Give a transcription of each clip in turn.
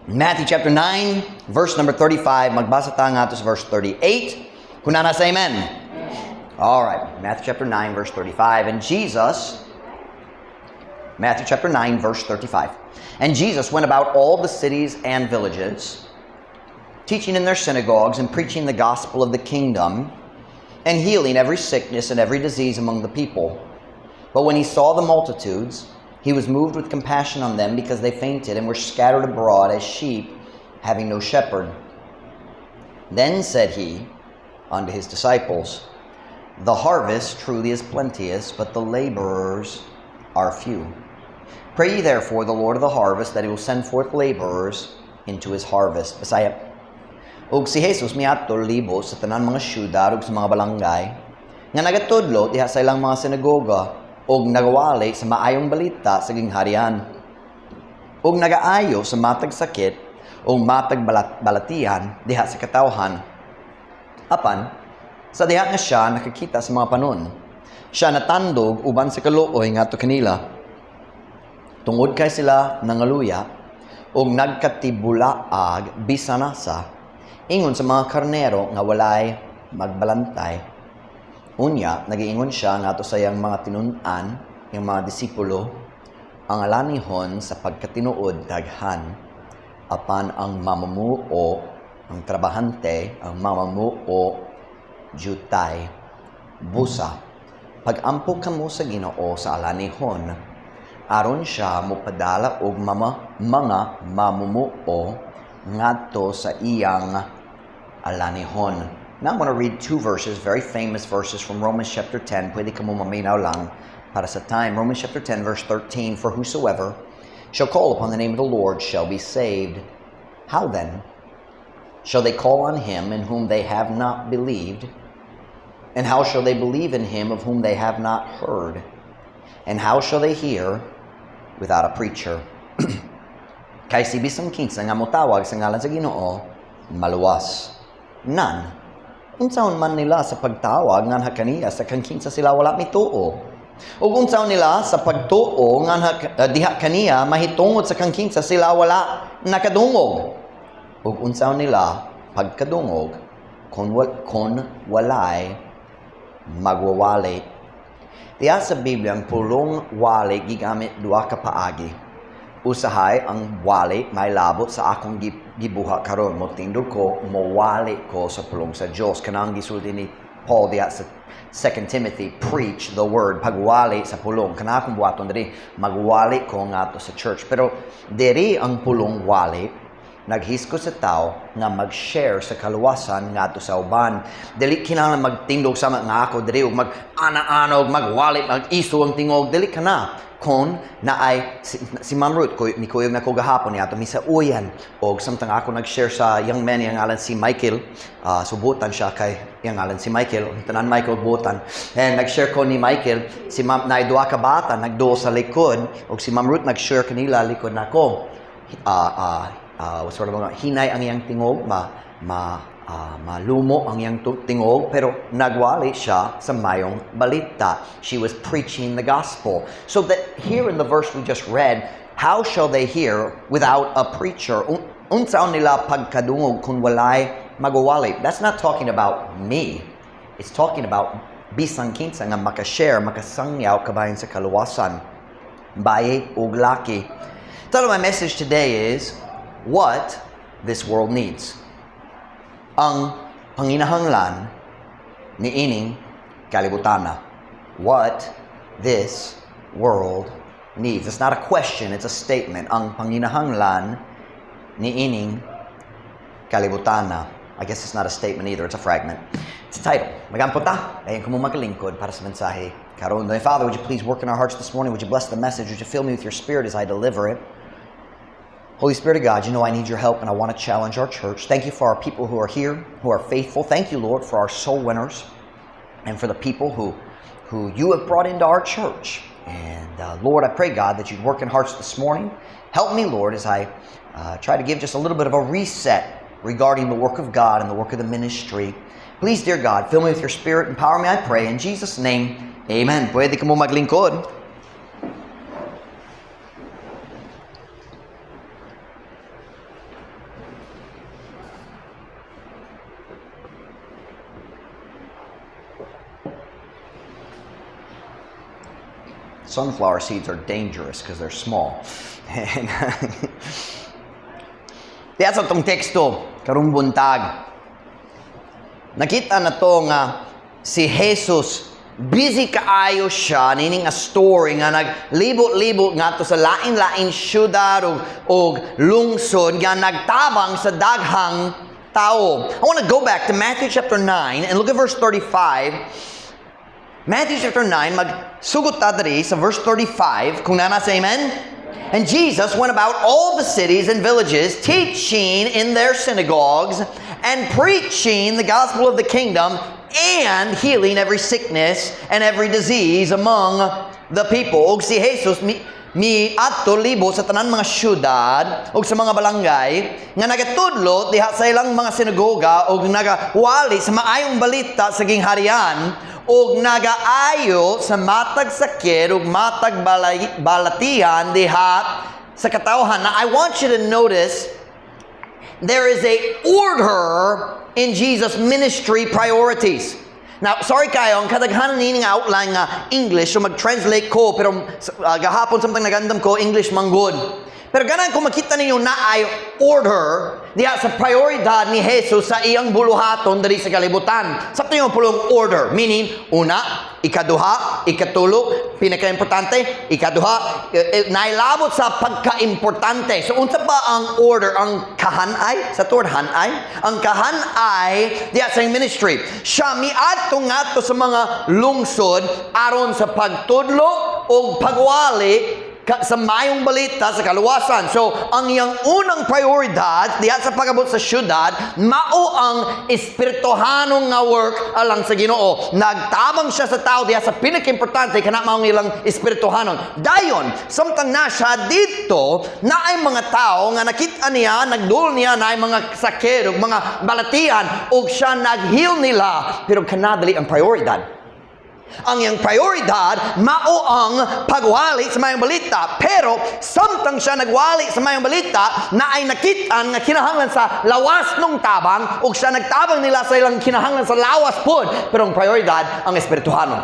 Matthew chapter 9, verse number 35. Magbasa tayo nga ito sa verse 38. Kung na nasa amen. Alright, Matthew chapter 9, verse 35. Matthew chapter 9, verse 35. And Jesus went about all the cities and villages, teaching in their synagogues and preaching the gospel of the kingdom, and healing every sickness and every disease among the people. But when he saw the multitudes, he was moved with compassion on them because they fainted and were scattered abroad as sheep having no shepherd. Then said he unto his disciples, The harvest truly is plenteous, but the laborers are few. Pray ye therefore the Lord of the harvest that he will send forth laborers into his harvest. Bisaya. Og si Jesus miadto libo sa tanan mga syudad ug sa mga balangay nga nagatudlo diha sa ilang mga sinagoga og nagawali sa maayong balita sa gingharian og nagaayo sa matag sakit o matag balatian diha sa katawhan. Apan sa diha nga siya nakakita sa mga panon, siya natandog uban sa kaluoy ngadto kanila. Tungod kay sila nangaluya og nagkatibulaag bisan nasa ingon sa mga karnero nga walay magbalantay. Unya, nagiingon siya ngadto sa iyang mga tinun-an, yung mga disipulo, ang alanihon sa pagkatinuod daghan, apan ang mamumuo, ang trabahante, ang mamumuo, jutay, busa. Pag-ampo kamo sa Ginoo sa alanihon, aron siya mopadala og mga mamumuo ngadto sa iyang alanihon. Now I'm going to read two verses, very famous verses from Romans chapter 10. Pwede ka mo maminaw lang para sa time. Romans chapter 10, verse 13. For whosoever shall call upon the name of the Lord shall be saved. How then shall they call on him in whom they have not believed? And how shall they believe in him of whom they have not heard? And how shall they hear without a preacher? Kay si bisang kinsa nga motawag sa ngalan sa Ginoo, maluwas. None. Unsaon man nila sa pagtawag nganha kaniya sa kinsa sila wala mituo. Ug unsaon nila sa pagtuo nganha diha kaniya mahitungod sa kinsa sila wala nakadungog. Ug unsaon nila pagkadungog kon walay magwawali. Diha sa Biblia ang pulong wali gigamit duha ka paagi. Usahay ang wali may labot sa akong gibuha karon mo tindog ko mawali ko sa pulong sa Dios kanang gisulti ni Paul diha sa 2 Timothy, preach the word pagwali sa pulong kana akong buhaton diri magwali ko ngadto sa church. Pero diri ang pulong wali naghisko sa tao nga mag-share sa kaluwasan ngadto sa uban. Dili kinahanglan magtindog sama nga ako diri ug mag-ana-ana ug magwali mag-iso ang tingog dili kana. Kon na ay si Ma'am Ruth ni kuyog na ko gahapon niya to misa uyan og samtang ako nag-share sa young man yang ngalan si Michael, subutan siya kay yang ngalan si Michael, tanan Michael butan. And nag-share ko ni Michael si Ma'am na duha ka bata nagduo sa likod og si Ma'am Ruth nag-share kanila likod nako. Sort of hinay ang iyang tingog malumo ang iyang tingog pero nagwali siya sa mayong balita. She was preaching the gospel. So that here in the verse we just read, how shall they hear without a preacher? Unsaon nila pagkadungog kung walay magwali? That's not talking about me. It's talking about bisang kinsa nga makashare, makasangyaw kabayan sa kaluwasan, baye ug laki. So my message today is what this world needs. Ang panginahanglan ni ining kalibutana. What this world needs. It's not a question, it's a statement. Ang panginahanglan ni ining kalibutana. I guess it's not a statement either, it's a fragment. It's a title. Magampo ta, dayon ko mo maglingkod para sa mensahe karon. Father, would you please work in our hearts this morning? Would you bless the message? Would you fill me with your spirit as I deliver it? Holy Spirit of God, you know I need your help and I want to challenge our church. Thank you for our people who are here, who are faithful. Thank you, Lord, for our soul winners and for the people who you have brought into our church. And Lord, I pray, God, that you'd work in hearts this morning. Help me, Lord, as I try to give just a little bit of a reset regarding the work of God and the work of the ministry. Please, dear God, fill me with your spirit. Empower me, I pray. In Jesus' name, amen. Pwede ka mo maglingkod. sunflower seeds are dangerous because they're small. And diya sa itong teksto, karong buntag, nakita na to nga si Jesus, busy kaayo siya, nining a story nga naglibot-libot nga to sa lain-lain syudad o lungsod nga nagtabang sa daghang tao. I want to go back to Matthew chapter 9 and look at verse 35. Matthew chapter 9, magsugot ta diri sa verse 35, kung nasa amen? And Jesus went about all the cities and villages, teaching in their synagogues and preaching the gospel of the kingdom and healing every sickness and every disease among the people. Og si Jesus mi adto libo sa tanan mga syudad og sa mga balangay nga nagatudlo diha sa ilang mga sinagoga og nagawali sa maayong balita sa gingharian og nagaayo sa matag sakit ug matag balatian diha sa katawhan. Now, I want you to notice there is a order in Jesus' ministry priorities. Now, sorry kayo, ang kadaghanan nining outline nga English, so mag-translate ko, pero gahapon samtang nagandam ko, English manggod. Pero ganang kung makita ninyo na ay order diya sa prioridad ni Jesus sa iyang buluhaton diri sa kalibutan. Sa ito yung pulong order, meaning, una, ikaduha, ikatulo, pinaka-importante, ikaduha, nailabot sa pagka-importante. So, unsa ba ang order? Ang kahanay, sa tuwad hanay, ang kahanay diya sa ministry. Siya miadto nga to sa mga lungsod aron sa pagtudlo o pagwali sa mayong balita sa kaluwasan. So, ang iyang unang prioridad diya sa pag-abot sa syudad, mao ang espirituhanong nga work alang sa Ginoo. Nagtabang siya sa tao diya sa pinaka-importante kana mao ilang espirituhanon. Dayon, samtang na siya dito, na ay mga tao nga nakita niya, nagdul niya na ay mga sakit ug mga balatian ug siya nag-heal nila, pero kanadali ang prioridad. Ang iyang prioridad, mao ang pagwali sa mayong balita. Pero, samtang siya nagwali sa mayong balita, na ay nakitaan nga kinahanglan sa lawas nung tabang, o siya nagtabang nila sa ilang kinahanglan sa lawas pod. Pero ang prioridad, ang espirituhanon.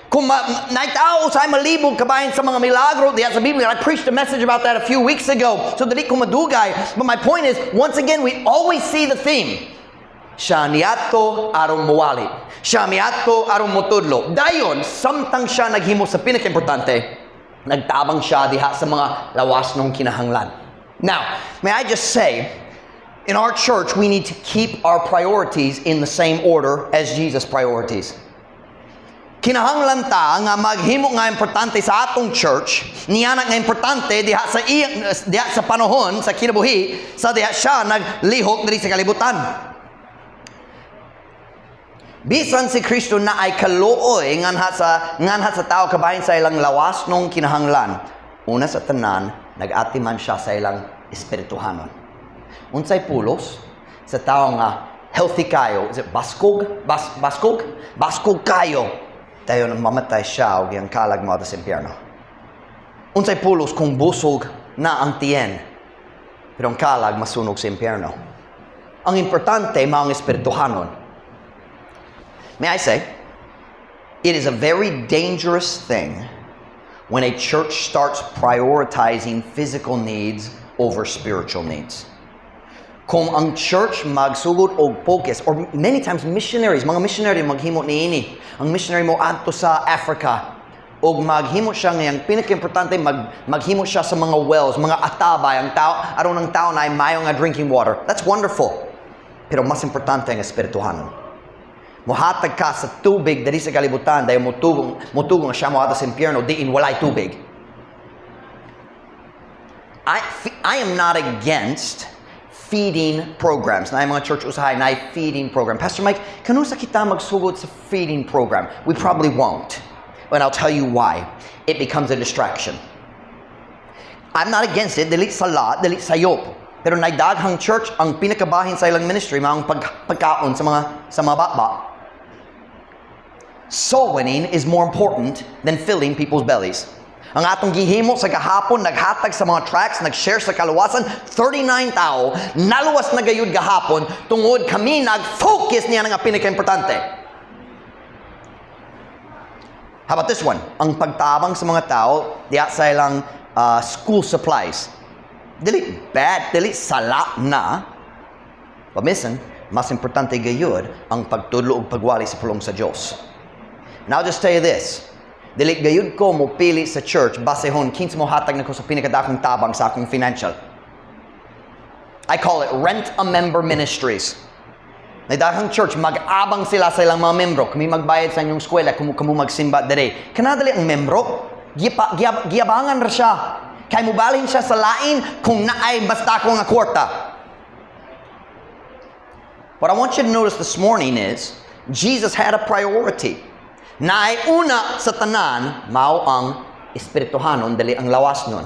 Kung naitao sa malibog kabayan sa mga milagro diya sa Biblia, I preached a message about that a few weeks ago. So, dali ko madugay. But my point is, once again, we always see the theme. Siya niadto aron muwali. Siya miadto aron mutudlo. Dayon, samtang siya naghimo sa pinaka-importante, nagtabang siya diha sa mga lawas ng kinahanglan. Now, may I just say, in our church, we need to keep our priorities in the same order as Jesus' priorities. Kinahanglan ta nga maghimo nga importante sa atong church, niya nga importante diha sa panahon sa kinabuhi sa diha siya naglihok diri sa kalibutan. Bisan si Kristo na ay kaluoy nganha sa tao kabahin sa ilang lawas nung kinahanglan. Una sa tanan, nag-ati man siya sa ilang espirituhanon. Unsay pulos sa tao nga healthy kayo, is it baskog? Baskog kayo. Tayo nang mamatay siya o yung kalag mo sa impyerno. Unsay pulos kung busog na ang tiyen, pero ang kalag masunog sa impyerno. Ang importante, maong espirituhanon. May I say, it is a very dangerous thing when a church starts prioritizing physical needs over spiritual needs. Kung ang church magsugod og focus, or many times missionaries, mga missionary maghimo niini. Ang missionary mo adto sa Africa, og maghimo siya ngayang pinaka-importante, maghimo siya sa mga wells, mga atabay, ang tao, aron ng tao na ay mayo nga drinking water. That's wonderful. Pero mas importante ang espirituhanon. Muhatag ka sa tubig dali sa kalibutan dahil mutugong siya mo sa impyerno diin walay tubig. I am not against feeding programs. Na mga church usahay na feeding program. Pastor Mike, kanusa kita magsugod sa feeding program? We probably won't. And I'll tell you why. It becomes a distraction. I'm not against it. Dili sa lot, dili sa yop. Pero naidaghang church ang pinakabahin sa ilang ministry maong pagkaon sa mga baba. Soul winning is more important than filling people's bellies. Ang atong gihimo sa gahapon, naghatag sa mga tracks, nag-share sa kaluwasan, 39 tao, naluwas na gayud gahapon, tungod kami nag-focus niya nga pinaka-importante. How about this one? Ang pagtabang sa mga tao, diya sa ilang school supplies. Dili bad, dili sala na. Pamisan, mas importante gayud ang pagtudlo ug pagwali sa pulong sa Dios. Now just tell you this. Dili gayud ko mo pili sa church basehon kinsa mo hatag nako sa pinakadakong tabang sa akong financial. I call it rent a member ministries. Naidakang church, mag-abang sila sa ilang mga membro. Kami magbayad sa inyong eskwela, kung magsimba dere. Kanadali ang membro, giyabangan ra siya. Kaya mubalin siya sa lain kung naay basta ko nga kwarta. What I want you to notice this morning is, Jesus had a priority. Naay una sa tanan, mao ang espirituhanon, dali ang lawas nun.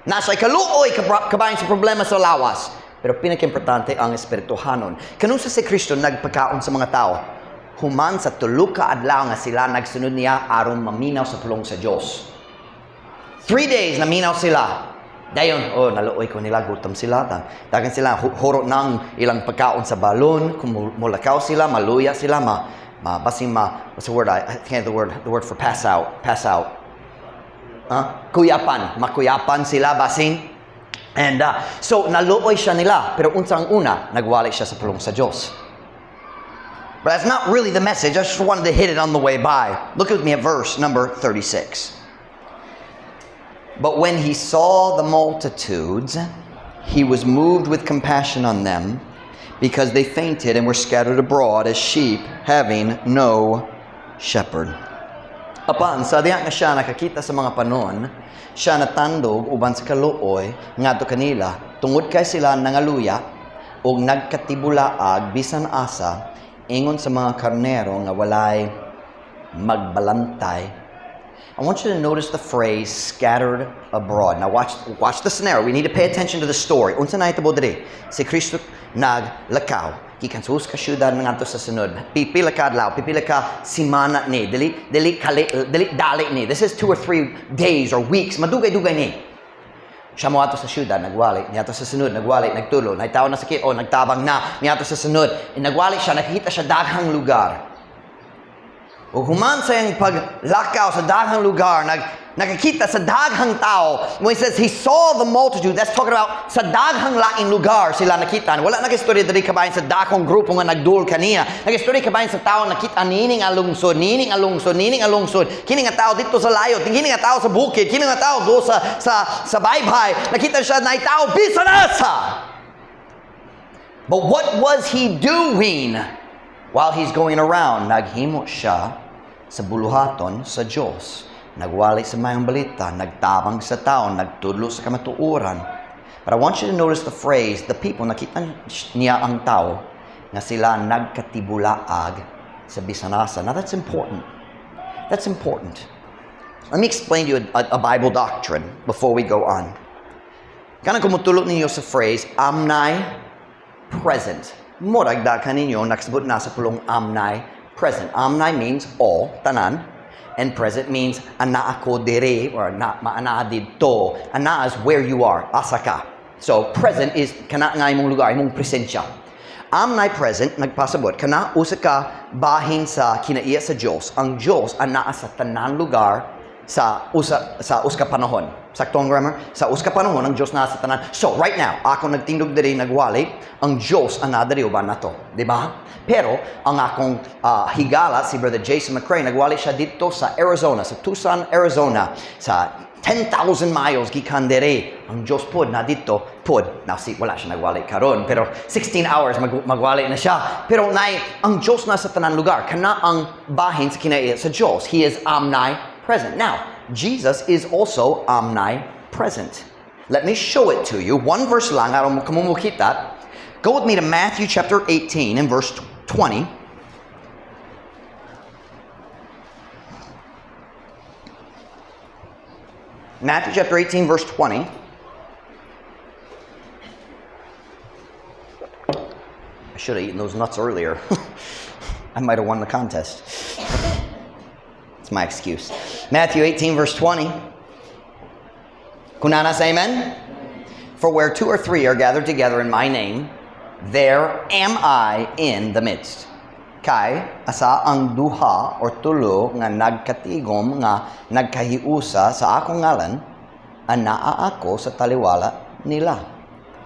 Nasa ikaluoy kabayan sa problema sa lawas. Pero pinaka-importante ang espirituhanon. Kanunsa si Kristo nagpakaon sa mga tao? Human sa tulo ka adlaw nga sila nagsunod niya aron maminaw sa pulong sa Dios. 3 days na minaw sila. Dayon, naluoy ko nila, gutom sila. Dagan sila, huro ng ilang pagkaon sa balon. Kung mulakaw sila, maluya sila, what's the word? I can't the word for pass out. Kuyapan. Makuyapan sila, basing. And so, naluoy siya nila. Pero unsang una, nagwali siya sa pulong sa Diyos. But that's not really the message. I just wanted to hit it on the way by. Look with me at verse number 36. But when he saw the multitudes, he was moved with compassion on them, because they fainted and were scattered abroad as sheep having no shepherd. Apan, sa diha nga siya nakakita sa mga panon, siya natandog uban sa kaluoy ngadto kanila tungod kay sila nangaluya ug nagkatibulaag bisan asa ingon sa mga karnero nga walay magbalantay. I want you to notice the phrase scattered abroad. Now watch the scenario. We need to pay attention to the story. Unsa na itabo diri? Si Kristo naglakaw. Gikan sa ka syudad ngadto sa sunod. Pipila ka adlaw, pipila ka simana ni. Dili dali ni. This is 2 or 3 days or weeks. Madugay-dugay ni. Siya mo ato sa syudad, nagwali. Niyato sa sunod, nagwali, nagtulo. Naitaw na sakit, nagtabang na. Niyato sa sunod. Nagwali siya, nakikita siya daghang lugar. O human sa yung paglakaw sa daghang lugar, nakikita sa daghang tao. When he says he saw the multitude, that's talking about sa daghang laing lugar sila nakita. Wala nag-istorya dali kabayan sa daghang grupo nga nagdul kaniya. Nag-istorya kabayan sa tao nakita nining alungsod. Kini nga tao dito sa layot, kini nga tao sa bukid, kini nga tao do sa baybay. Nakita siya na tao bisan asa. But what was he doing? While he's going around, naghimo siya sa buluhaton sa Diyos. Nagwali sa mayang balita, nagtabang sa tao, nagtudlo sa kamatuoran. But I want you to notice the phrase, the people, nakita niya ang tao, na sila nagkatibulaag sa bisanasa. Now that's important. That's important. Let me explain to you a Bible doctrine before we go on. Kanang kumutulog ninyo sa phrase, amnay present. Moragda kaninyo nakasabot na sa pulong amnay present. Amnay means all, tanan, and present means ana ako dire or maana didto. Ana is where you are, asa ka. So present is kana nga imong lugar, imong presensya. Amnay present nagpasabot kana usa ka bahin sa kinaiya sa Dios. Ang Dios anaa sa tanan lugar sa uska panahon. Saktong grammar? Sa uska panahon, ang Diyos na sa tanan. So, right now, ako nagtindog diri, nagwali, ang Diyos ang nadari uban na to. Diba? Pero, ang akong higala, si Brother Jason McCray, nagwali siya dito sa Arizona, sa Tucson, Arizona, sa 10,000 miles gikan diri. Ang Diyos pod na dito, pod. Now, wala siya nagwali karon, pero 16 hours magwali na siya. Pero, ang Diyos na sa tanan lugar, kana ang bahin sa kinaiya sa Diyos. He is omnipresent. Now, Jesus is also omnipresent. Let me show it to you. One verse lang, aron mo kamumukita. Go with me to Matthew chapter 18 and verse 20. Matthew chapter 18, verse 20. I should have eaten those nuts earlier. I might have won the contest. It's my excuse. Matthew 18, verse 20. Kunana say amen? For where 2 or 3 are gathered together in my name, there am I in the midst. Kay asa ang duha or tulo nga nagkatigom nga nagkahiusa sa akong ngalan, anaa ako sa taliwala nila.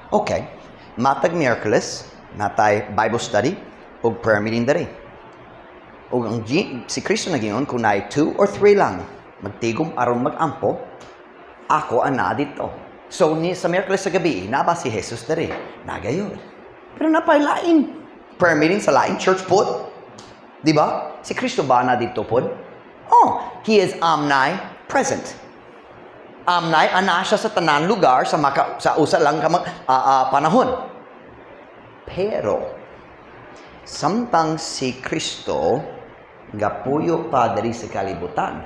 Okay, matag Miyerkules, natay Bible study o prayer meeting diri. O si Kristo na giyon, kung naay 2 or 3 lang, magtigom aron magampo, ako ana dito. So, sa Miyerkules sa gabi, naba si Jesus diri. Nagayon. Pero napay lain. Prayer meeting sa laing church po. Di ba? Si Kristo ba na dito po? Oh, He is omnipresent. Omni, ana siya sa tanan lugar sa usa lang ka panahon. Pero, samtang si Kristo gapuyo pa diri sa kalibutan,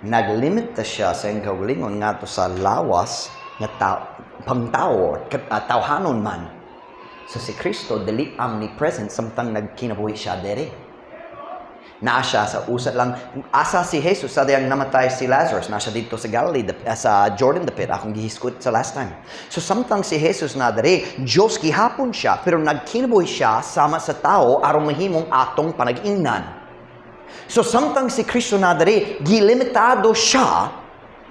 naglimit ta siya sa iyang kaugalingon ngadto sa lawas nga pangtao, tawhanon man. So si Kristo dili omnipresent samtang nagkinabuhi siya dere. Naa siya sa usa lang. Asa si Jesus sa diyang namatay si Lazarus, na siya dito sa Galilee, sa Jordan the Pit, akong gihiskot sa last time. So samtang si Jesus na dere, Diyos gihapon siya, pero nagkinabuhi siya sama sa tao aron mahimong atong panag-ingnan. So samtang si Kristo na dere, gilimitado siya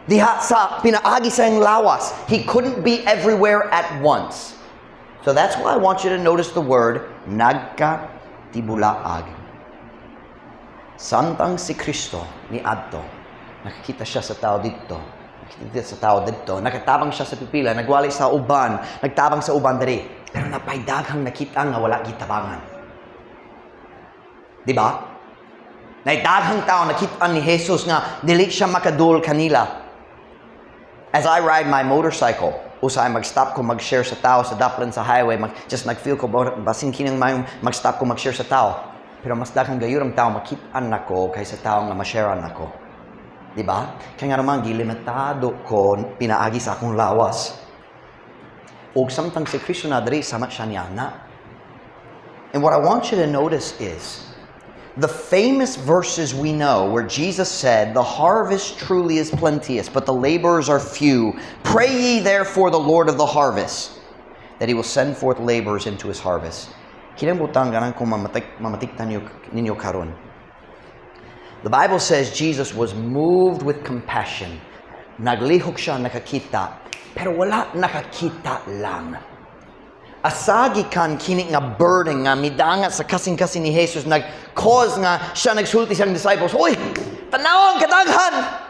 diha sa pinaagi sa iyang lawas. He couldn't be everywhere at once. So that's why I want you to notice the word nagkatibulaag. Samtang si Kristo ni adto, nakikita siya sa tao dito, nakikita sa tao dito, nakatabang siya sa pipila, nagwali sa uban, nagtabang sa uban diri, pero napaydaghang nakita nga wala gitabangan. Di ba? Naidaghang tao nakita ni Jesus nga dili siya makadul kanila. As I ride my motorcycle, usay mag-stop ko mag-share sa tao sa daplin sa highway, just nag-feel ko basin kinang mag-stop ko mag-share sa tao. Pero mas daghang gayurang tao makitaan nako kaysa tao nga ma-sharean nako. Di ba? Kaya nga naman gilimitado ko pinaagi sa akong lawas. Og samtang si Kristo na diri sama siya niya na. And what I want you to notice is the famous verses we know where Jesus said, "The harvest truly is plenteous, but the laborers are few. Pray ye therefore the Lord of the harvest, that He will send forth laborers into His harvest." Kinabutang ganang kung mamatiktan ninyo karon. The Bible says Jesus was moved with compassion. Naglihok siya nakakita, pero wala nakakita lang. Asagi kan kini nga burden nga midangat sa kasing-kasing ni Jesus, nag-cause nga siya nagsulti siyang disciples, "Uy, tanaw ang kadaghan!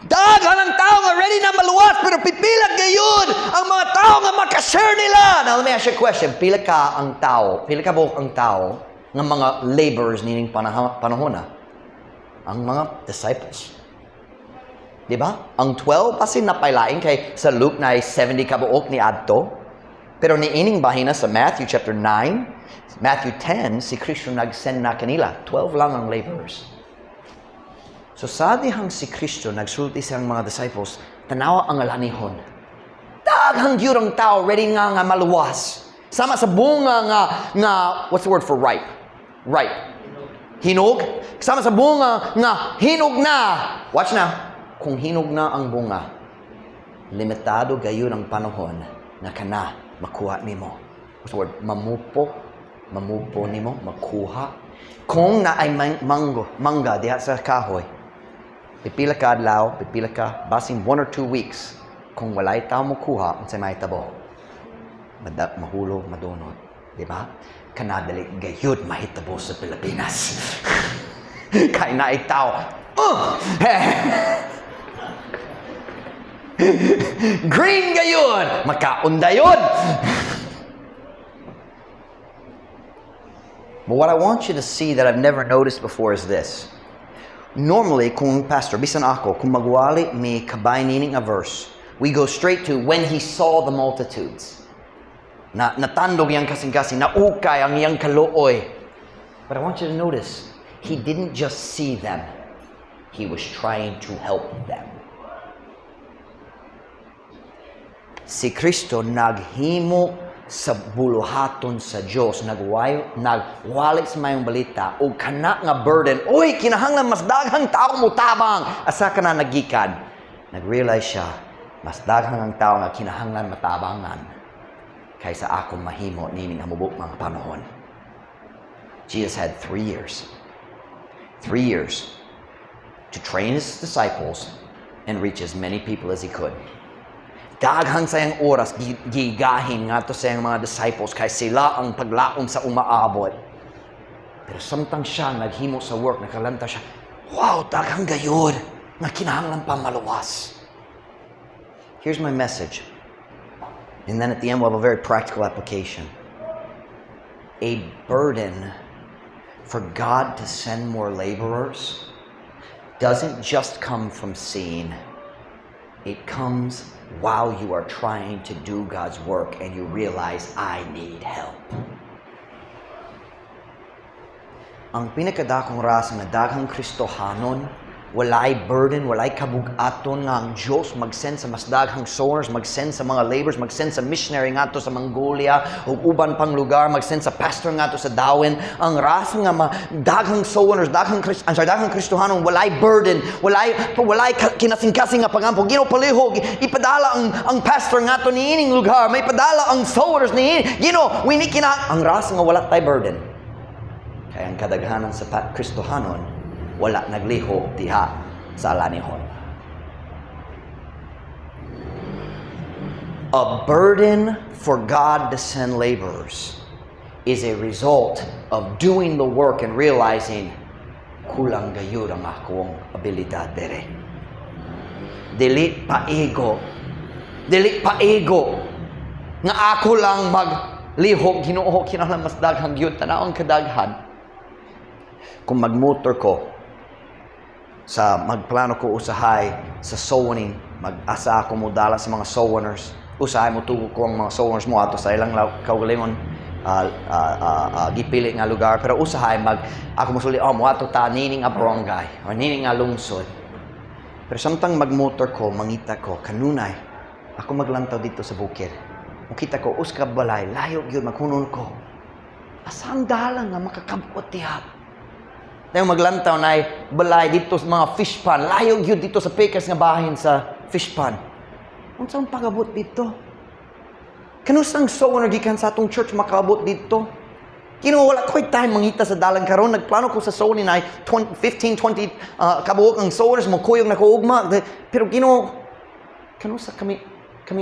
Daghan ang tao nga ready na maluwas, pero pipilat gayon ang mga tao nga makashare nila." Now let me ask you a question. Pila ka buok ang tao nga mga laborers nining panahon na? Ang mga disciples. Di ba? Ang 12 pasin napailain kay sa Luke na 70 ka buok ni adto. Pero niining bahina sa Matthew chapter 9, Matthew 10, si Kristo nag-send na kanila. 12 lang ang laborers. So sa dihang si Kristo nagsulti siyang mga disciples, tanawa ang alanihon. Daghang gyurang tao ready nga maluwas. Sama sa bunga nga what's the word for ripe? Ripe. Hinog. Sama sa bunga nga hinog na. Watch na. Kung hinog na ang bunga, limitado gayon ang panahon na kana makuha nimo. What's the word? Mamupo nimo, makuha. Kung na ay mangga diha sa kahoy, pipila ka adlaw, pipila ka, basin 1 or 2 weeks, kung walay tao mo kuha, unsay may tabo, mahulog, madunot. Diba? Kanadali gayud mahitabo sa Pilipinas. Kaya na ay tao, green gayon, makaunda yun. But what I want you to see that I've never noticed before is this. Normally, kung pastor, bisan ako, kung magwali may kabay nining a verse, we go straight to when he saw the multitudes. Natandog yang kasing-kasing, naukay ang yang kalooy. But I want you to notice, he didn't just see them. He was trying to help them. Si Kristo naghimo sa buluhaton sa Dios, nagwalik sa mayong balita o kana nga burden, uy, kinahanglan mas daghang tao mo tabang, asa ka na nagikan. Nag-realize siya, mas daghang ang tao nga kinahanglan matabangan kaysa akong mahimo nining hamubok mga panahon. Jesus had 3 years. 3 years to train his disciples and reach as many people as he could. Daghang sayang oras, gigahin nga to sayang mga disciples kay sila ang paglaom sa umaabot. Pero samtang siya naghimo sa work, nakalanta siya, wow, daghang gayod, nga kinahanglan pa maluwas. Here's my message. And then at the end, we'll have a very practical application. A burden for God to send more laborers doesn't just come from seeing. It comes while you are trying to do God's work and you realize, I need help. Ang pinakadakong rasa nga daghang Kristohanon, walay burden, walay kabugaton nga ang Diyos mag-send sa mas daghang sowers, mag-send sa mga laborers, mag-send sa missionary nga to sa Mongolia o uban pang lugar, mag-send sa pastor nga to sa Darwin. Ang rasa nga daghang sowers, daghang Kristohanon, walay burden, walay kinasing-kasing nga pagampo. Ginopalihog, ipadala ang pastor nga to niining lugar, may padala ang sowers niining. Ang rasa nga wala tay burden. Kaya ang kadaghanan sa Kristohanon, wala nagliho diha sa alanihon. A burden for God to send laborers is a result of doing the work and realizing, kulang gayud ang akong abilidad dere. Dili pa ego nga ako lang maglihok, Ginoo kinahanglan mas daghang gyud tanawang kadaghan. Kung magmotor ko, magplano ko usahay sa sowing, mag-asa ako mo dala sa mga sowners, usahay mo tugo ko ang mga sowners mo ato sa ilang kaugalingon gipili nga lugar, pero usahay ako musuli mo ato ta nining a barangay or nining a lungsod. Pero samtang magmotor ko, mangita ko kanunay ako maglantaw dito sa bukid, makita ko uska balay layo gyud maghunon ko, asang dalang nga makakabuot diha. Dahil maglantaw na balay dito sa mga fish pond. Layo yun dito sa Pecos nga bahin sa fish pond. Kung saan pagabot dito? Kanusang sower gikan sa atong church makabot dito? Wala ko time mangita sa dalang karon. Nagplano ko sa sower ni 15-20 kabuok ang sowers mo kuyog na kuugma. Pero kanusa kami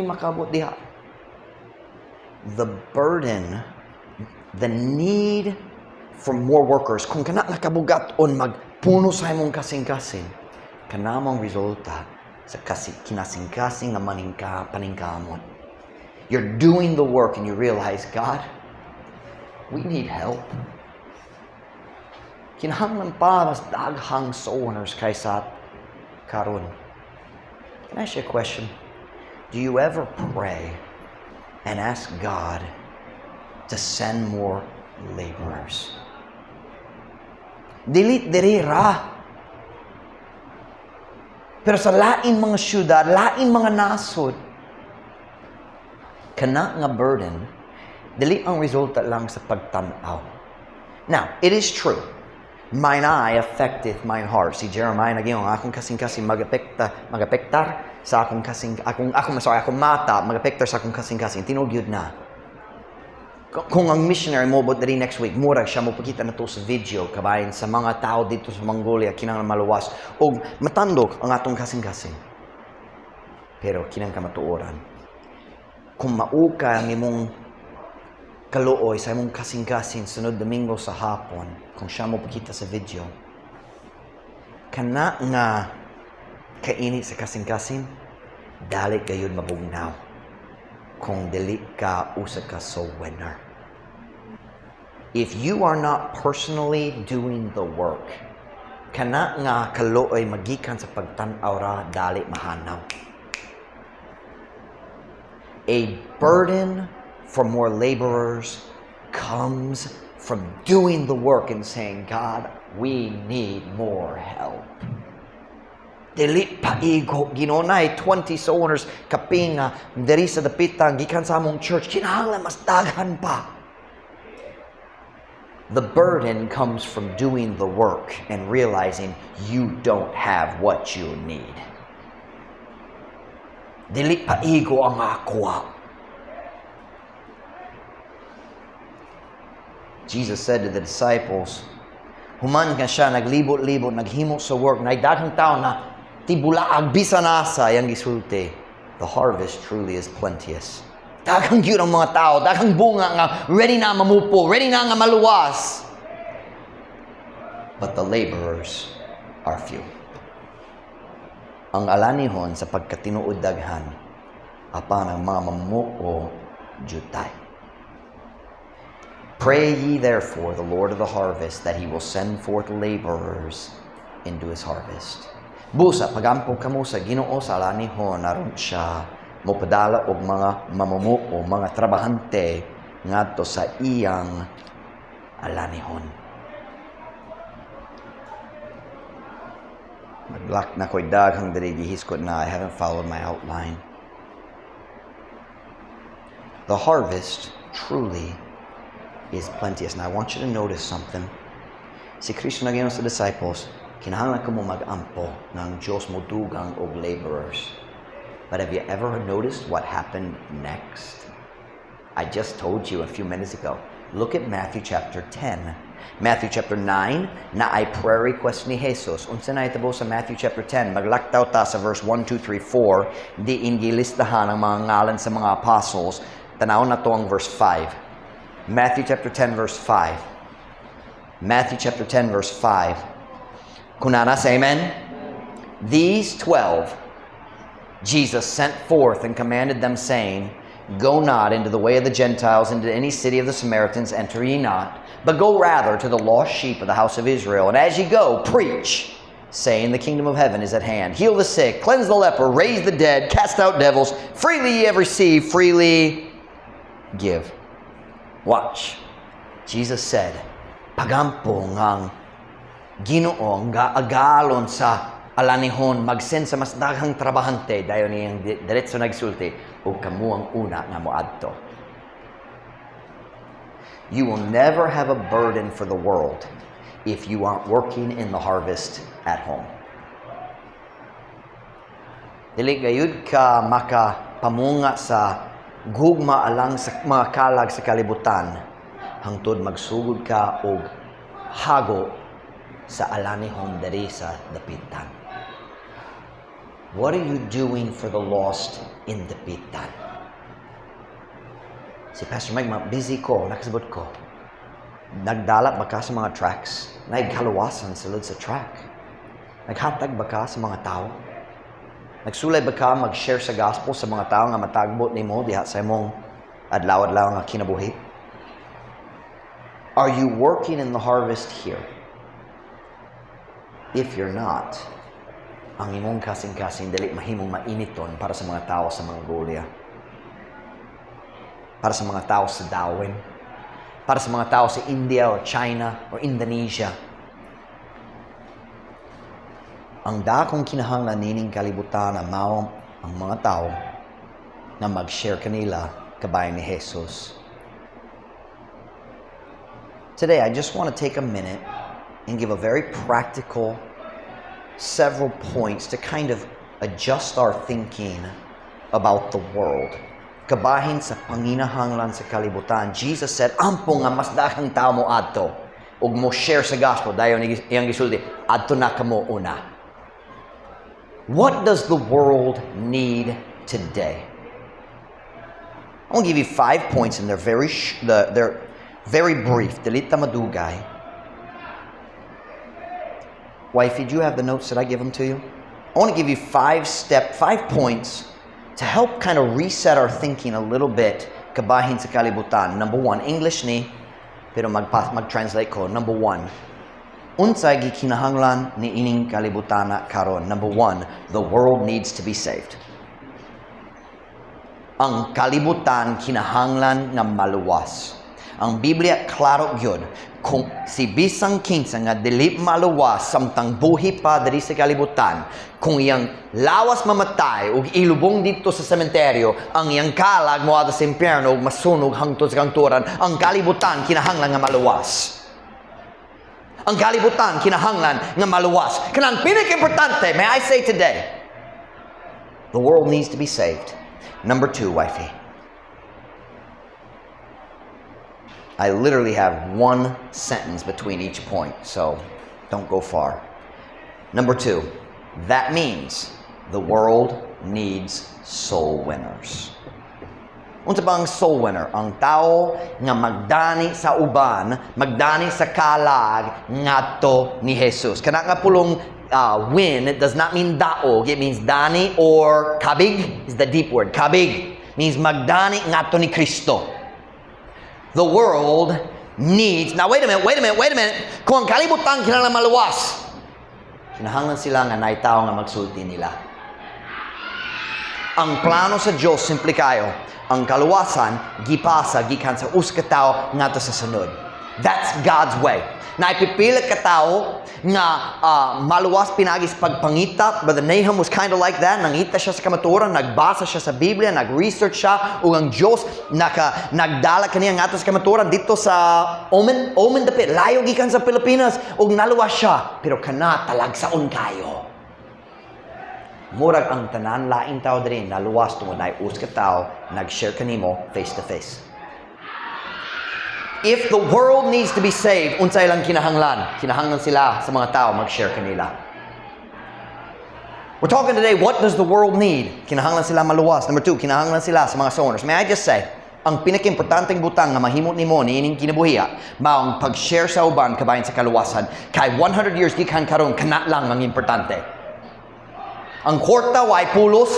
makabot diha? The burden, the need for more workers, kung kana nga kabugat-on magpuno sa imong kasing-kasing, kanamang resulta sa kinasing-kasing nga paningkamot. You're doing the work and you realize, God, we need help. Kinahanglan pa mas daghang sowers kaysa karon. Can I ask you a question? Do you ever pray and ask God to send more laborers? Dili ra. Pero sa lain mga syudad, lain mga nasod, kana nga burden, dili ang resulta lang sa pagtanaw. Now, it is true. Mine eye affecteth mine heart. Si Jeremiah naging akong kasing-kasing magapektar sa akong mata magapektar sa akong kasing-kasing. Tinugyod na. Kung ang missionary mo but dali next week, murag siya mo pakita na to sa video kabayan sa mga tao dito sa Mongolia kinang maluwas o matandog ang atong kasing-kasing. Pero kinang kamatuoran. Kung mauka ang imong kaluoy sa imong kasing-kasing sunod Domingo sa hapon, kung siya mo pakita sa video, kana nga kaini sa kasing-kasing, dali gayud mabugnaw. Kung dili ka usa ka soul winner. If you are not personally doing the work, kana nga kaluoy magikan sa pagtan-aw ra dali mahanaw. A burden for more laborers comes from doing the work and saying, God, we need more help. Dili paigo, ginonay 20 sowers kaping diri sa dapitang gikan sa among church, kinahanglan mas daghan pa. The burden comes from doing the work and realizing you don't have what you need. Dili paigo ang akwa. Jesus said to the disciples, human ka siya, naglibot-libot, naghimo sa work, na daghang tao na tibulaag, bisan asa, yang gisulti. The harvest truly is plenteous. Daghang yun ang mga tao, daghang bunga nga, ready na mamupo, ready na nga maluwas. But the laborers are few. Ang alanihon sa pagkatinuod daghan, apan ang mga mamuo, jutay. Pray ye therefore the Lord of the harvest that he will send forth laborers into his harvest. Busa, pagampong kamo sa Ginoo sa alanihon, naroon siya mopadala og mga mamumuo, mga trabahante ngadto sa iyang alanihon. Naglak na ko'y daghang diri gihiskot na I haven't followed my outline. The harvest truly is plenteous. Now I want you to notice something. Si Kristo naging sa disciples, kinahanglan ka mo mag-ampo ng Diyos mo dugang og laborers. But have you ever noticed what happened next? I just told you a few minutes ago. Look at Matthew chapter 10. Matthew chapter 9, na ay prayer request ni Jesus. Unsa na itabo sa Matthew chapter 10, maglaktaw ta sa verse 1, 2, 3, 4, di ingilistahan ang mga ngalan sa mga apostles. Tanaw na to ang verse 5. Matthew chapter 10 verse 5. Matthew chapter 10 verse 5. Kunana, say amen. These 12 Jesus sent forth and commanded them, saying, go not into the way of the Gentiles, into any city of the Samaritans enter ye not, but go rather to the lost sheep of the house of Israel. And as ye go, preach, saying, the kingdom of heaven is at hand. Heal the sick, cleanse the leper, raise the dead, cast out devils. Freely ye have received, freely give. Watch. Jesus said, pagampo ngang Ginoo nga agalon sa alanihon, mag-send sa mas daghang trabahante, dayon niyang diretso nagsulti, o kamu ang una nga moadto. You will never have a burden for the world if you aren't working in the harvest at home. Dili gayud ka makapamunga sa gugma alang sa mga kalag sa kalibutan hangtod magsugod ka og hago sa alanihon diri sa dapitan. What are you doing for the lost in dapitan? Si Pastor Mike, busy ko, nakasabot ko. Nagdala ba ka sa mga tracks? Nagkaluwasan sulod sa track? Naghatag ba ka sa mga tao? Nagsulay ba ka mag-share sa gospel sa mga tao nga matagbot nimo diha sa imong adlaw-adlaw nga kinabuhi? Are you working in the harvest here? If you're not, ang imong kasing-kasing dali mahimong mainiton para sa mga tao sa Mongolia, para sa mga tao sa Darwin, para sa mga tao sa India or China or Indonesia. Ang dakong kinahanglan nining kalibutan na mao ang mga tao na mag-share kanila kabayan ni Jesus. Today, I just want to take a minute and give a very practical several points to kind of adjust our thinking about the world. Kabahin sa panginahanglan sa kalibutan, Jesus said, ampo nga mas daghang tao mo adto ug mo share sa gospel dayon iyang gisulti adto na kamo una. What does the world need today? I want to give you 5 points, and they're very brief. Dili ta madugay. Wifey, do you have the notes? Did I give them to you? I want to give you 5 points to help kind of reset our thinking a little bit kabahin sa kalibutan. Number 1, English ni, pero mag-translate ko. Number 1, unsay gikinahanglan ni ining kalibutana karon. Number 1, the world needs to be saved. Ang kalibutan kinahanglan nga maluwas. Ang Biblia klaro gyud, kung si bisang kinsa nga dili maluwas samtang buhi pa diri sa kalibutan, kung iyang lawas mamatay ug ilubong dito sa sementeryo, ang iyang kalag moadto sa impyerno ug masunog hangtod sa kanturan, ang kalibutan kinahanglan nga maluwas. Ang kalibutan kinahanglan nga maluwas. Kanang pinaka-importante, may I say today, the world needs to be saved. Number 2, wifey. I literally have one sentence between each point, so don't go far. Number 2, that means the world needs soul winners. Unsa ba ang soul winner? Ang tao nga magdani sa uban, magdani sa kalag ngadto ni Jesus. Kana nga pulong win, it does not mean daog, it means dani or kabig is the deep word. Kabig means magdani ngadto ni Kristo. The world needs, now wait a minute. Kung ang kalibutan kinahanglan maluwas, kinahanglan sila nga naitaw nga magsulti nila. Ang plano sa Diyos, simple kayo, ang kaluwasan, gipasa, gikan sa uskataw nga to sa sunod. That's God's way. Na ipipilit ka tao nga maluwas pinagis pagpangita. Brother Nahum was kind of like that. Nangita siya sa kamaturan, nagbasa siya sa Biblia, nag-research siya, ug ang Diyos nagdala kaniya nga to sa kamaturan dito sa Omen dapit. Layo gikan sa Pilipinas, ug naluwas siya. Pero kana talagsaon kayo. Murag ang tanan laing tao diri naluwas tungod na uska tao nag-share kanimo face to face. If the world needs to be saved, unsay lang kinahanglan? Kinahanglan sila sa mga tao mag-share kanila. We're talking today, what does the world need? Kinahanglan sila maluwas. Number 2, kinahanglan sila sa mga soners. May I just say, ang pinaka-importanteng butang nga mahimot nimo niining kinabuhiya, maong pag-share sa uban kabayan sa kaluwasan, kay 100 years gikan karon kana lang ang importante. Ang kwarta, way pulos.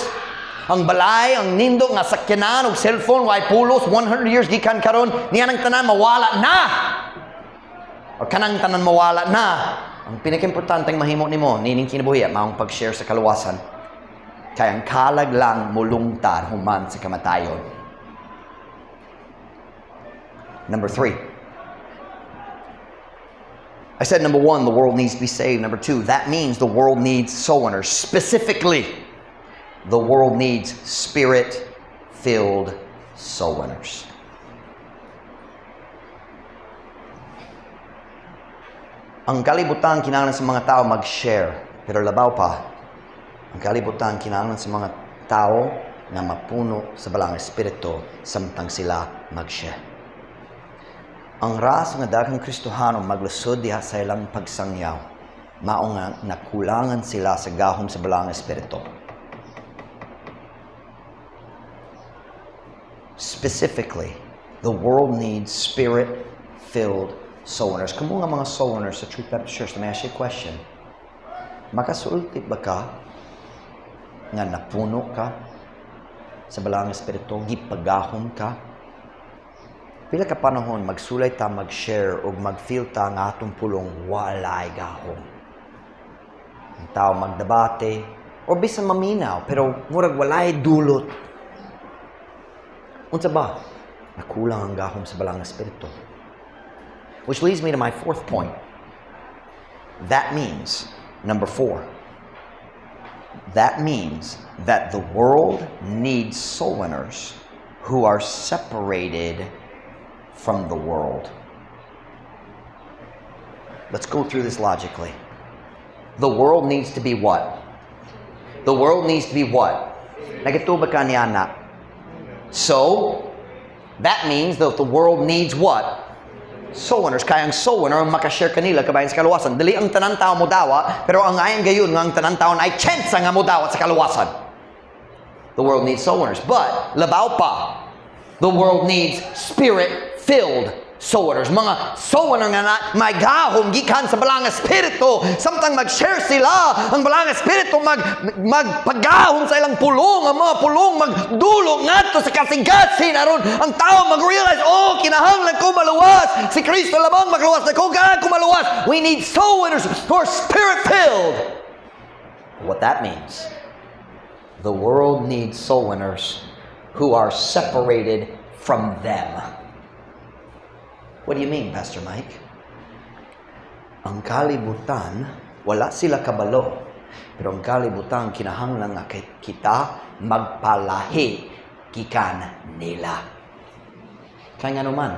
Ang balay, ang nindog, nga sakyanan, o cellphone, way pulos. 100 years gikan karon, niyan ang tanan mawala na. O kanang tanan mawala na. Ang pinaka-importanteng mahimo nimo, nining kinabuhi, maong pag-share sa kaluwasan. Kaya ang kalag lang mulungtar human sa kamatayon. Number 3. I said, number 1, the world needs to be saved. Number 2, that means the world needs soul winners. Specifically, the world needs spirit-filled soul winners. Ang kalibutan kinahanglan sa mga tao mag-share. Pero labaw pa, ang kalibutan kinahanglan sa mga tao na mapuno sa balang espiritu samtang sila mag-share. Ang ras nga daghang Kristohano maglusod diha sa ilang pagsangyaw, mao nga nakulangan sila sa gahom sa balang espiritu. Specifically, the world needs spirit-filled soul winners. Kamu nga mga soul winners sa True Baptist Church, may I ask you a question? Makasulti ba ka nga napuno ka sa balang espiritu, gipagahom ka? Pila ka panahon magsulay ta, mag-share o mag-feel ta nga atong pulong walay gahom. Ang tao magdebate o bisan maminaw pero murag walay dulot. Unsa ba? Nakulang ang gahom sa balang espiritu. Which leads me to my 4th point. That means, number 4, that means that the world needs soul winners who are separated from the world. Let's go through this logically. The world needs to be what? The world needs to be what? Nagatuba ka ni anak. So, that means that the world needs what? Soul winners. Kaya ang soul winner ang makashare kanila kabayan sa kaluwasan. Dali ang tanan tao mo dawa, pero ang ayan gayon nga ang tanan tao ay chance nga mo dawa sa kaluwasan. The world needs soul winners. But, labaw pa, the world needs spirit-filled soul winners. Mga soul winner nga na may gahom gikan sa balang espiritu. Samtang mag-share sila, ang balang espiritu magpagahom sa ilang pulong, ang mga pulong magdulog ngadto sa kasigasin aron ang tao mag-realize, oh, kinahanglan ko maluwas. Si Kristo lamang magluwas na ko, kailangan ko maluwas. We need soul winners who are spirit-filled. What that means, the world needs soul winners who are separated from them. What do you mean, Pastor Mike? Ang kalibutan, wala sila kabalo. Pero ang kalibutan, kinahanglan nga kita magpalahi gikan nila. Kaya nga naman,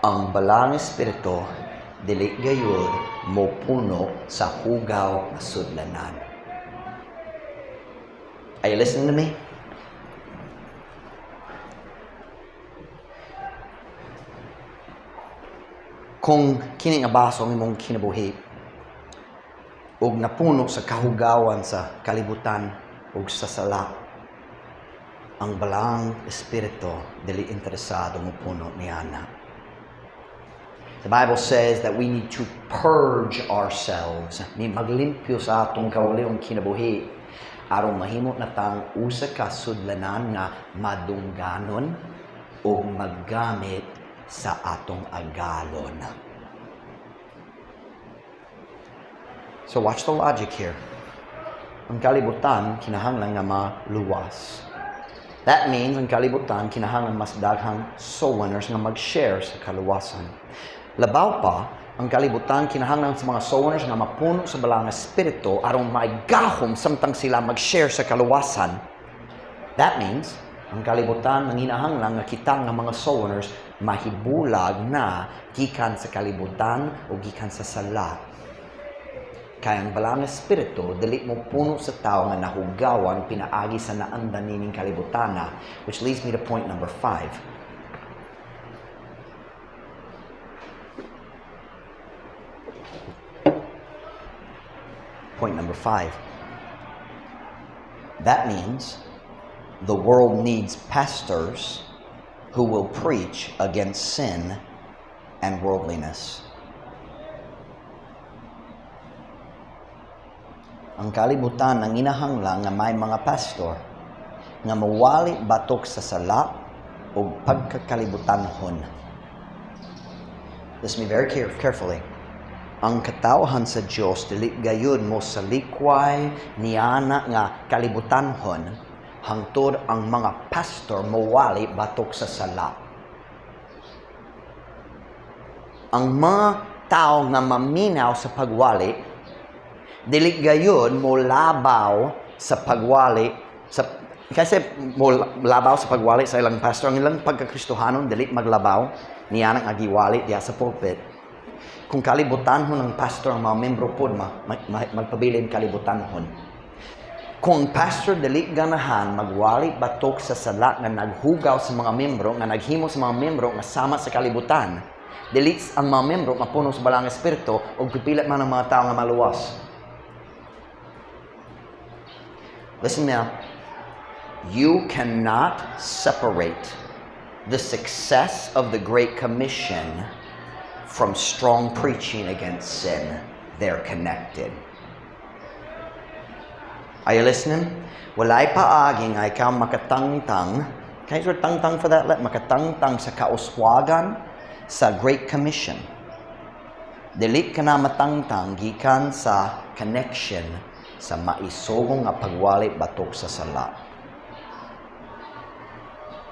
ang balang espiritu, dili gayud mo puno sa hugaw na sudlanan. Are you listening to me? Kung kini nga baso ng imong kinabuhi ug napuno sa kahugawan sa kalibutan ug sa sala, ang balang espiritu dili interesado mo puno niana. The Bible says that we need to purge ourselves. Ni maglimpyo sa atong kauliong kinabuhi aron mahimo natang usa ka sudlanan nga madungganon o maggamit sa atong agalon. So watch the logic here. Ang kalibutan kinahanglan nga maluwas. That means ang kalibutan kinahanglan mas daghang soul winners nga mag-share sa kaluwasan. Labaw pa, ang kalibutan kinahanglan sa mga soul winners nga mapuno sa balang espiritu aron maigahom samtang sila mag-share sa kaluwasan. That means ang kalibutan nanginahanglan nga kita nga mga soul winners mahibulag na gikan sa kalibutan o gikan sa sala. Kaya ang balang espiritu dili mo puno sa tao nga nahugawan pinaagi sa naandan nining kalibutana, which leads me to point number 5. Point number 5. That means the world needs pastors who will preach against sin and worldliness. Ang kalibutan ang inahanglang nga may mga pastor nga mawali batok sa sala o pagkakalibutanhon. Listen me very carefully. Ang katawhan sa Dios dili gayud mo sa likway niana nga kalibutanhon hangtod ang mga pastor mawali batok sa sala. Ang mga tao nga maminaw sa pagwali dili gayon mo labaw sa pagwali kasi mo labaw sa pagwali sa ilang pastor. Ang ilang pagkakristohanon dili maglabaw niya nang agiwali diya sa pulpit. Kung kalibutanhon ng pastor ang mga membro pod magpabilin kalibutanhon. Kung ang pastor dili ganahan magwali batok sa sala nga naghugaw sa mga membro nga naghimo sa mga membro nga sama sa kalibutan, dili ang mga membro mapuno sa balang espiritu ug pipilit man ang mga tao nga maluwas. Listen now, you cannot separate the success of the Great Commission from strong preaching against sin. They're connected. Are you listening? Walay paagi nga ikaw makatangtang, can you tangtang for that? Makatangtang sa kauswagan sa Great Commission. Dili ka na matangtang gikan sa connection sa maisugong nga pagwali batok sa sala.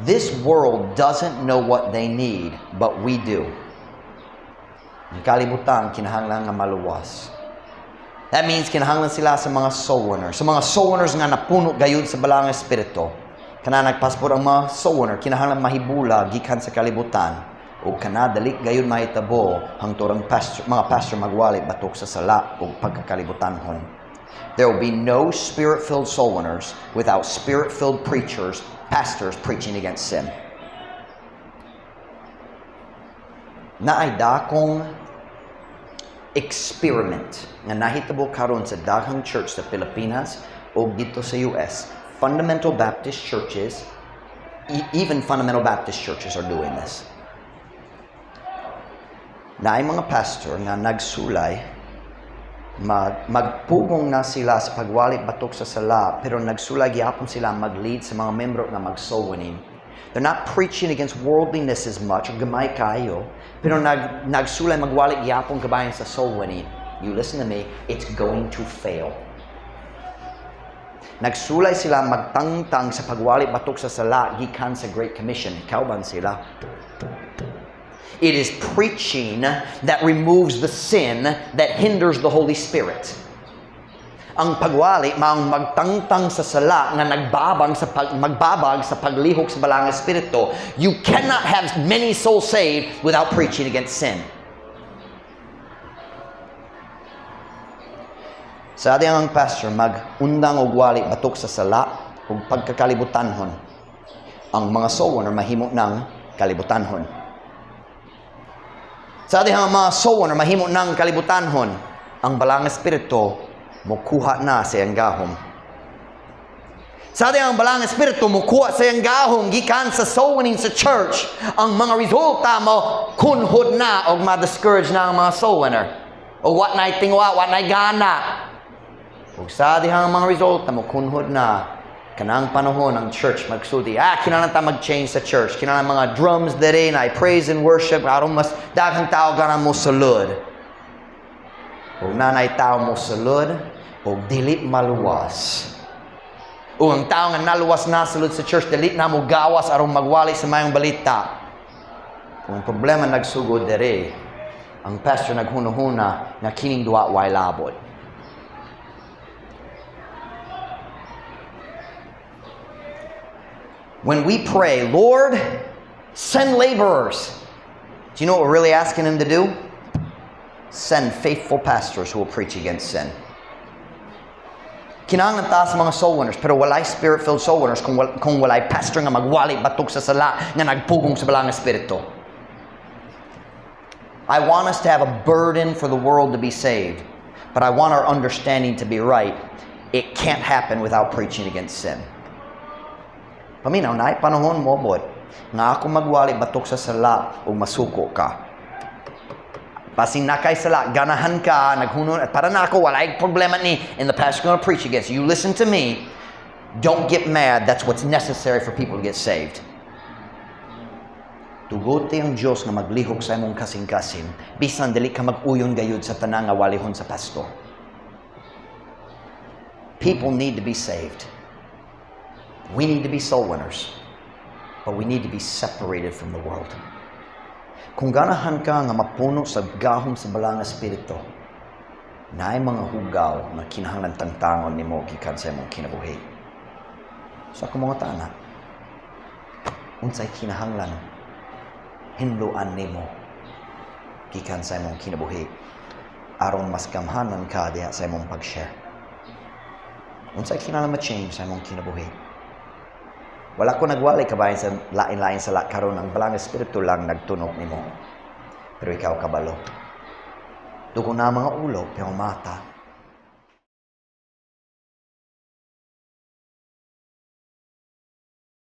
This world doesn't know what they need, but we do. Ang kalibutan, kinahanglan nga maluwas. That means kinahanglan sila sa mga soul winners. Sa mga soul winners nga napuno gayud sa balang espiritu. Kana nagpaspor ang mga soul winner, kinahanglan mahibula gikan sa kalibutan. O kana dali gayud mahitabo hangtod ang mga pastor magwali batok sa sala o pagkakalibutanhon. There will be no spirit-filled soul winners without spirit-filled preachers, pastors preaching against sin. Naay dakong experiment nga nahitabo karon sa daghang church sa Pilipinas o dito sa US. Fundamental Baptist churches, even fundamental Baptist churches are doing this. Naay mga pastor nga nagsulay magpugong na sila sa pagwali batok sa sala pero nagsulay gyapon sila mag-lead sa mga membro nga mag-soul winning. They're not preaching against worldliness as much o gamay kayo pero nagsulay magwali gyapon kabayan sa soul winning. You listen to me, it's going to fail. Nagsulay sila magtangtang sa pagwali batok sa sala gikan sa Great Commission. Kauban sila. It is preaching that removes the sin that hinders the Holy Spirit. Ang pagwali maong magtangtang sa sala nga magbabag sa paglihok sa balang espiritu. You cannot have many souls saved without preaching against sin. Sa ating ang pastor magundang og wali batok sa sala ug pagkakalibutanhon. Ang mga soul winner mahimo ng kalibutanhon. Sa dihang mga soul winner, mahimo ng kalibutanhon, ang balang espiritu mukuha na sa iyang gahom. Sa dihang balang espiritu mukuha sa iyang gahom, gikan sa soul winning sa church, ang mga resulta mo kunhod na o ma-discourage na ang mga soul winner. O what na tingwa, what na gana. O sa dihang mga resulta mo kunhod na, kanang panahon ang church magsulti, kinahanglan ta mag-change sa church, kinahanglan mga drums dere na praise and worship, aron mas daghang tao gana mo sulod. O nanay tao mo sulod, o dili maluwas. O ang tao nga naluwas na sulod sa church, dili na mo gawas aron magwali sa mayong balita. Kung problema nagsugod dere, ang pastor naghunahuna nga kining duwa way labot. When we pray, Lord, send laborers. Do you know what we're really asking Him to do? Send faithful pastors who will preach against sin. Kinahanglan ta sa mga soul winners, pero walay spirit-filled soul winners kung walay pastor nga magwali batok sa sala nga nagpugong sa balang espiritu. I want us to have a burden for the world to be saved, but I want our understanding to be right. It can't happen without preaching against sin. Paminaw na panahon mo bot nga ako magwali batok sa sala o masuko ka. Pasing nakay sala, ganahan ka, naghunon, para na ako, walay problema ni, and the pastor's gonna preach against you. You listen to me, don't get mad, that's what's necessary for people to get saved. Tugot ang Diyos nga maglihok sa imong kasing-kasing, bisan dili ka mag-uyon gayud sa tanang nga walihon sa pastor. People need to be saved. We need to be soul winners, but we need to be separated from the world. Kung ganahan ka nga mapuno sa gahom sa balang espiritu, naay mga hugaw na kinahanglan tangtangon nimo gikan sa imong kinabuhi. Sa akong mga tana, unsay kinahanglan hinluan nimo gikan sa imong kinabuhi aron mas gamhanan ka diha sa imong pag-share. Unsay kinahanglan ma-change sa imong kinabuhi? Wala ko nagwali kabayan sa lain-lain sa karon, ang balang espiritu lang nagtunog nimo. Pero ikaw kabalo. Dugo na mga ulo, pero mata.